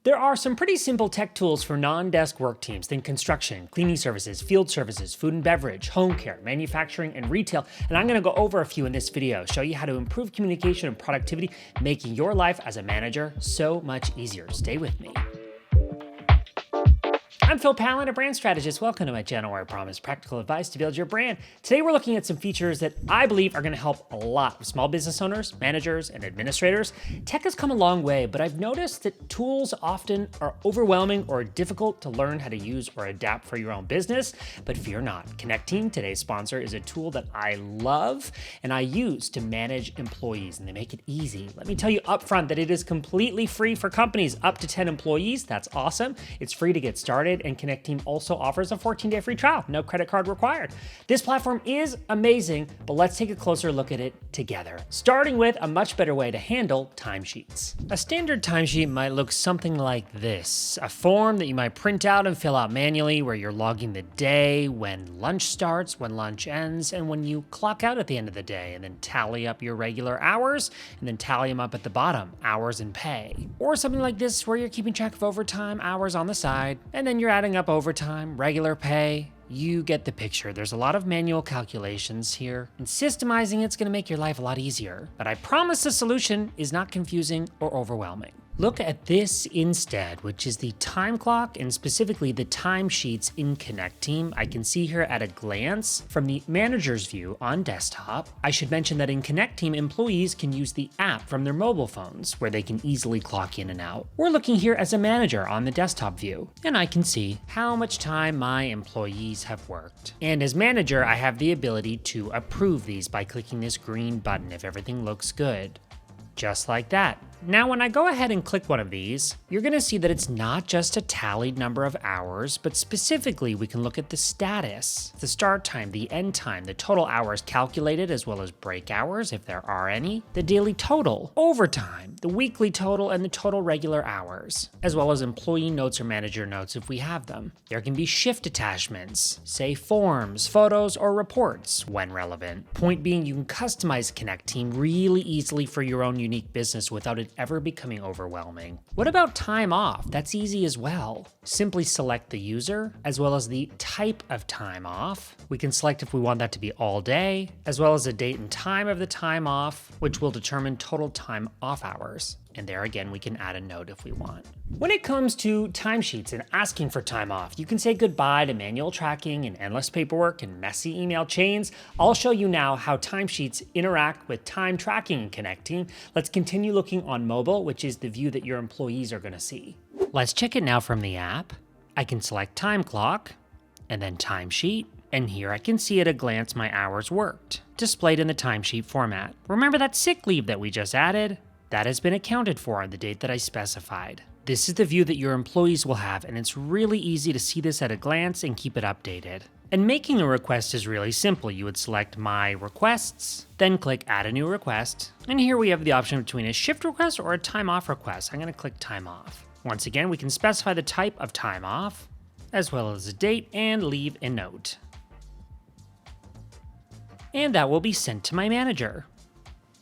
There are some pretty simple tech tools for non-desk work teams. Think construction, cleaning services, field services, food and beverage, home care, manufacturing, and retail. And I'm going to go over a few in this video, show you how to improve communication and productivity, making your life as a manager so much easier. Stay with me. I'm Pallen, a brand strategist. Welcome to my channel where I promise practical advice to build your brand. Today we're looking at some features that I believe are going to help a lot with small business owners, managers, and administrators. Tech has come a long way, but I've noticed that tools often are overwhelming or difficult to learn how to use or adapt for your own business. But fear not, Connecteam, today's sponsor, is a tool that I love and I use to manage employees, and they make it easy. Let me tell you upfront that it is completely free for companies up to 10 employees. That's awesome. It's free to get started. And Connecteam also offers a 14-day free trial, no credit card required. This platform is amazing, but let's take a closer look at it together, starting with a much better way to handle timesheets. A standard timesheet might look something like this, a form that you might print out and fill out manually where you're logging the day, when lunch starts, when lunch ends, and when you clock out at the end of the day, and then tally up your regular hours, and then tally them up at the bottom, hours and pay. Or something like this where you're keeping track of overtime hours on the side, and then you're adding up overtime, regular pay. You get the picture. There's a lot of manual calculations here, and systemizing it's going to make your life a lot easier. But I promise the solution is not confusing or overwhelming. Look at this instead, which is the time clock and specifically the timesheets in Connecteam. I can see here at a glance from the manager's view on desktop. I should mention that in Connecteam, employees can use the app from their mobile phones where they can easily clock in and out. We're looking here as a manager on the desktop view, and I can see how much time my employees have worked. And as manager, I have the ability to approve these by clicking this green button if everything looks good. Just like that. Now, when I go ahead and click one of these, you're going to see that it's not just a tallied number of hours, but specifically we can look at the status, the start time, the end time, the total hours calculated, as well as break hours, if there are any, the daily total, overtime, the weekly total, and the total regular hours, as well as employee notes or manager notes if we have them. There can be shift attachments, say forms, photos, or reports when relevant. Point being, you can customize Connecteam really easily for your own unique business without it ever becoming overwhelming. What about time off? That's easy as well. Simply select the user as well as the type of time off. We can select if we want that to be all day, as well as the date and time of the time off, which will determine total time off hours. And there again, we can add a note if we want. When it comes to timesheets and asking for time off, you can say goodbye to manual tracking and endless paperwork and messy email chains. I'll show you now how timesheets interact with time tracking in Connecteam. Let's continue looking on mobile, which is the view that your employees are going to see. Let's check it now from the app. I can select time clock and then timesheet. And here I can see at a glance my hours worked, displayed in the timesheet format. Remember that sick leave that we just added? That has been accounted for on the date that I specified. This is the view that your employees will have, and it's really easy to see this at a glance and keep it updated. And making a request is really simple. You would select My Requests, then click Add a New Request, and here we have the option between a shift request or a time off request. I'm going to click Time Off. Once again, we can specify the type of time off, as well as the date, and leave a note. And that will be sent to my manager.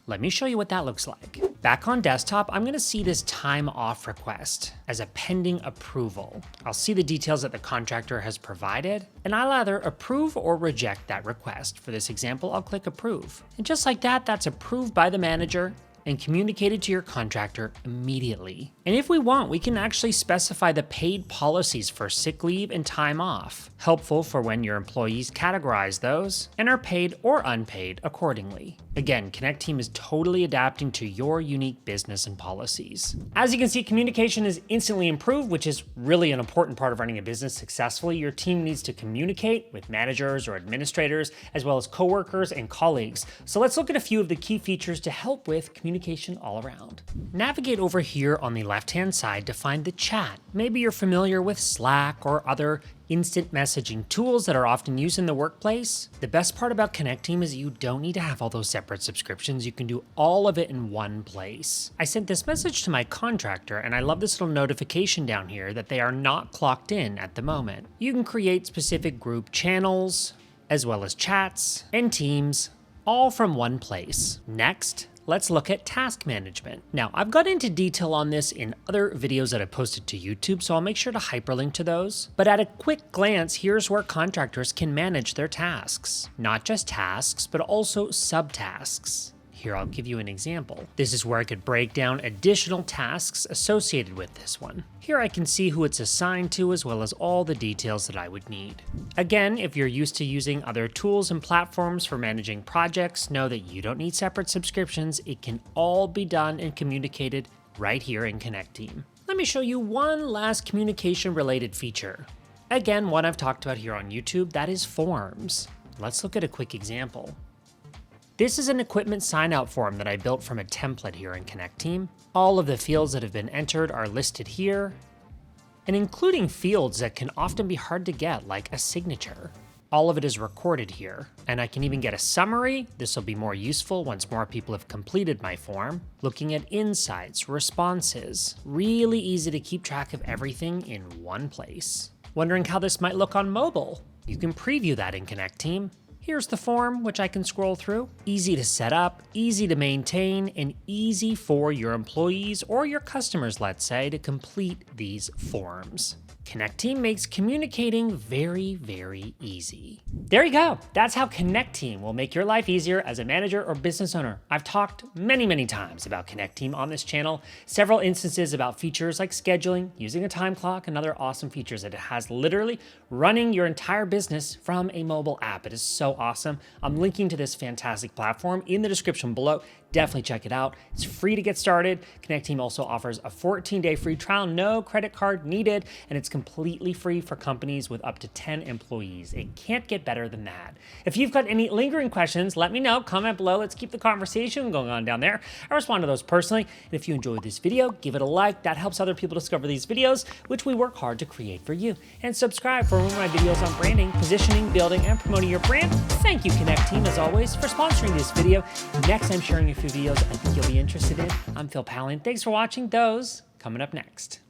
Let me show you what that looks like. Back on desktop, I'm gonna see this time off request as a pending approval. I'll see the details that the contractor has provided, and I'll either approve or reject that request. For this example, I'll click approve. And just like that, that's approved by the manager and communicated to your contractor immediately. And if we want, we can actually specify the paid policies for sick leave and time off, helpful for when your employees categorize those and are paid or unpaid accordingly. Again, Connecteam is totally adapting to your unique business and policies. As you can see, communication is instantly improved, which is really an important part of running a business successfully. Your team needs to communicate with managers or administrators, as well as coworkers and colleagues. So let's look at a few of the key features to help with communication all around. Navigate over here on the left-hand side to find the chat. Maybe you're familiar with Slack or other instant messaging tools that are often used in the workplace. The best part about Connecteam is you don't need to have all those separate subscriptions. You can do all of it in one place. I sent this message to my contractor, and I love this little notification down here that they are not clocked in at the moment. You can create specific group channels, as well as chats and teams, all from one place. Next, let's look at task management. Now, I've got into detail on this in other videos that I posted to YouTube, so I'll make sure to hyperlink to those. But at a quick glance, here's where contractors can manage their tasks. Not just tasks, but also subtasks. Here, I'll give you an example. This is where I could break down additional tasks associated with this one. Here I can see who it's assigned to, as well as all the details that I would need. Again, if you're used to using other tools and platforms for managing projects, know that you don't need separate subscriptions. It can all be done and communicated right here in Connecteam. Let me show you one last communication-related feature. Again, one I've talked about here on YouTube, that is forms. Let's look at a quick example. This is an equipment sign-out form that I built from a template here in Connecteam. All of the fields that have been entered are listed here, and including fields that can often be hard to get, like a signature. All of it is recorded here, and I can even get a summary. This will be more useful once more people have completed my form. Looking at insights, responses, really easy to keep track of everything in one place. Wondering how this might look on mobile? You can preview that in Connecteam. Here's the form, which I can scroll through. Easy to set up, easy to maintain, and easy for your employees or your customers, let's say, to complete these forms. Connecteam makes communicating very, very easy. There you go. That's how Connecteam will make your life easier as a manager or business owner. I've talked many times about Connecteam on this channel, several instances about features like scheduling, using a time clock, and other awesome features that it has, literally running your entire business from a mobile app. It is so awesome. I'm linking to this fantastic platform in the description below. Definitely check it out. It's free to get started. Connecteam also offers a 14-day free trial, no credit card needed, and it's completely free for companies with up to 10 employees. It can't get better than that. If you've got any lingering questions, let me know. Comment below. Let's keep the conversation going on down there. I respond to those personally. And if you enjoyed this video, give it a like. That helps other people discover these videos, which we work hard to create for you. And subscribe for more of my videos on branding, positioning, building, and promoting your brand. Thank you, Connecteam, as always, for sponsoring this video. Next, I'm sharing a few videos I think you'll be interested in. I'm Pallen. Thanks for watching. Those coming up next.